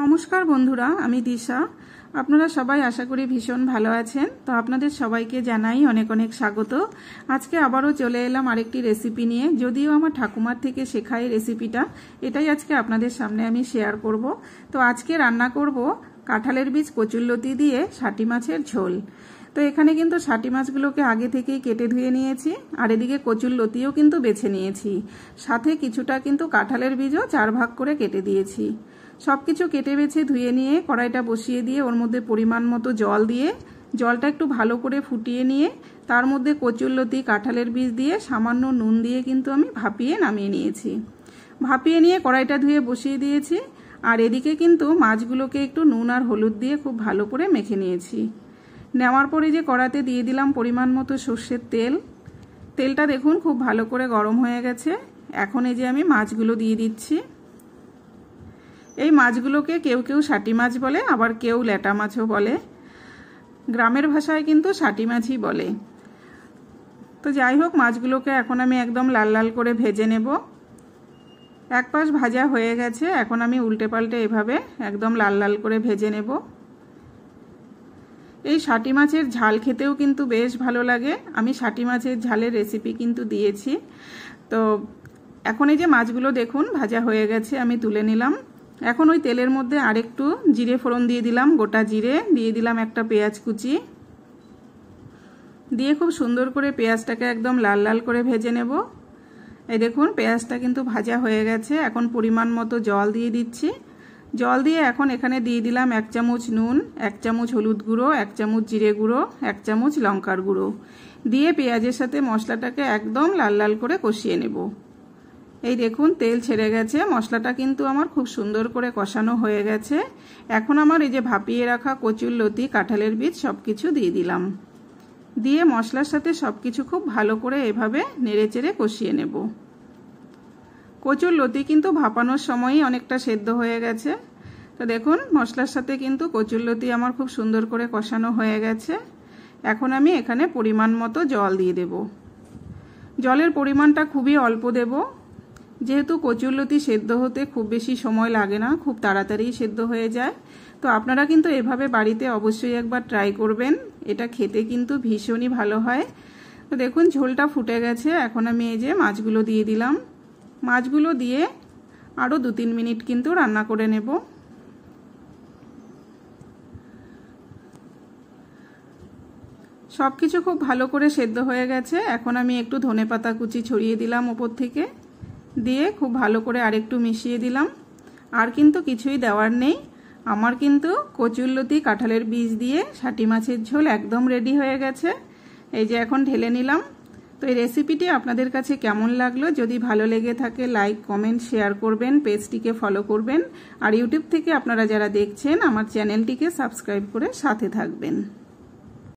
नमस्कार बंधुरा आमी दिशा आपनारा सबाई आशा करी भीषण भालो आछेन। तो आपनादेर सबाइके जानाई अनेक अनेक स्वागत। आज के आबारो चले एलाम आरेकटी रेसिपि निये। यदिओ आमार ठाकुमार थेके शेखा एई रेसिपिटा एटाई आजके आपनादेर सामने आमी शेयार करब। तो आजके रान्ना करब काँठालेर बीज कचुरलति दिये शाटी माछेर झोल। तो एखाने किन्तु शाटी माछगुलोके आगे थेकेई केटे धुए नियेछि आर एदिके कचुरलतिओ किन्तु बेছে नियेछि, साथे किछुटा किन्तु काँठालेर बीजও 4 भाग करे केटे दियेछि। सबकिछु केटे बेছে धुए निये कड़ाईटा बसिए दिए ओर मध्य परिमाण मतो जल दिए जलटा एकटु भालो करे फुटिए निये तार मध्य कचुरलति काँठालेर बीज दिए सामान्य नुन दिए किन्तु आमि भापिए नामिए नियेछि। भापिए निये कड़ाईटा धुए बसिए दियेछि आर एदिके किन्तु माछगुलोके एकटु नुन आर हलुद दिए खूब भालो करे मेखे नियेछि। नेওয়ার পরে যে কড়াতে দিয়ে দিলাম পরিমাণ মতো সরষের তেল। তেলটা দেখুন খুব ভালো করে গরম হয়ে গেছে। এখন এই যে আমি মাছগুলো দিয়ে দিচ্ছি। এই মাছগুলোকে কেউ কেউ শাটি মাছ বলে আবার কেউ ল্যাটা মাছও বলে, গ্রামের ভাষায় কিন্তু শাটি মাছই বলে। তো যাই হোক মাছগুলোকে এখন আমি একদম লাল লাল করে ভেজে নেব। এক পাশ ভাজা হয়ে গেছে, এখন আমি উল্টে পাল্টে এভাবে একদম লাল লাল করে ভেজে নেব। এই শাটি মাছের ঝাল খেতেও কিন্তু বেশ ভালো লাগে। আমি শাটি মাছের ঝালের রেসিপি কিন্তু দিয়েছি। তো এখন এই যে মাছগুলো দেখুন ভাজা হয়ে গেছে, আমি তুলে নিলাম। এখন ওই তেলের মধ্যে আরেকটু জিরে ফোড়ন দিয়ে দিলাম, গোটা জিরে দিয়ে দিলাম, একটা পেঁয়াজ কুচি দিয়ে খুব সুন্দর করে পেঁয়াজটাকে একদম লাল লাল করে ভেজে নেব। এই দেখুন পেঁয়াজটা কিন্তু ভাজা হয়ে গেছে। এখন পরিমাণ মতো জল দিয়ে দিচ্ছি। জল দিয়ে এখন এখানে দিয়ে দিলাম 1 চামচ নুন, 1 চামচ হলুদ গুঁড়ো, 1 চামচ জিরে গুঁড়ো, 1 চামচ লঙ্কার গুঁড়ো দিয়ে পেঁয়াজের সাথে মশলাটাকে একদম লাল লাল করে কষিয়ে নেব। এই দেখুন তেল ছেড়ে গেছে, মশলাটা কিন্তু আমার খুব সুন্দর করে কষানো হয়ে গেছে। এখন আমার এই যে ভাপিয়ে রাখা কচুরলতি কাঁঠালের বীজ সবকিছু দিয়ে দিলাম, দিয়ে মশলার সাথে সবকিছু খুব ভালো করে এভাবে নেড়েচেড়ে কষিয়ে নেব। কচুরলতি কিন্তু ভাপানোর সময়ই অনেকটা সেদ্ধ হয়ে গেছে। তো দেখুন মশলার সাথে কিন্তু কচুরলতি আমার খুব সুন্দর করে কষানো হয়ে গেছে। এখন আমি এখানে পরিমাণ মতো জল দিয়ে দেব। জলের পরিমাণটা খুবই অল্প দেব, যেহেতু কচুরলতি সেদ্ধ হতে খুব বেশি সময় লাগে না, খুব তাড়াতাড়ি সেদ্ধ হয়ে যায়। তো আপনারা কিন্তু এভাবে বাড়িতে অবশ্যই একবার ট্রাই করবেন, এটা খেতে কিন্তু ভীষণই ভালো হয়। তো দেখুন ঝোলটা ফুটে গেছে, এখন আমি এই যে মাছগুলো দিয়ে দিলাম। মাছগুলো দিয়ে আরও 2-3 মিনিট কিন্তু রান্না করে নেব। সবকিছু খুব ভালো করে সেদ্ধ হয়ে গেছে। এখন আমি একটু ধনেপাতা কুচি ছড়িয়ে দিলাম উপর থেকে, দিয়ে খুব ভালো করে আরেকটু মিশিয়ে দিলাম। আর কিন্তু কিছুই দেওয়ার নেই, আমার কিন্তু কচুরলতি কাঁঠালের বীজ দিয়ে শাটি মাছের ঝোল একদম রেডি হয়ে গেছে। এই যে এখন ঢেলে নিলাম। তো এই রেসিপিটি আপনাদের কাছে কেমন লাগলো, যদি ভালো লেগে থাকে লাইক কমেন্ট শেয়ার করবেন, পেজটিকে ফলো করবেন আর ইউটিউব থেকে আপনারা যারা দেখছেন আমার চ্যানেলটিকে সাবস্ক্রাইব করে সাথে থাকবেন।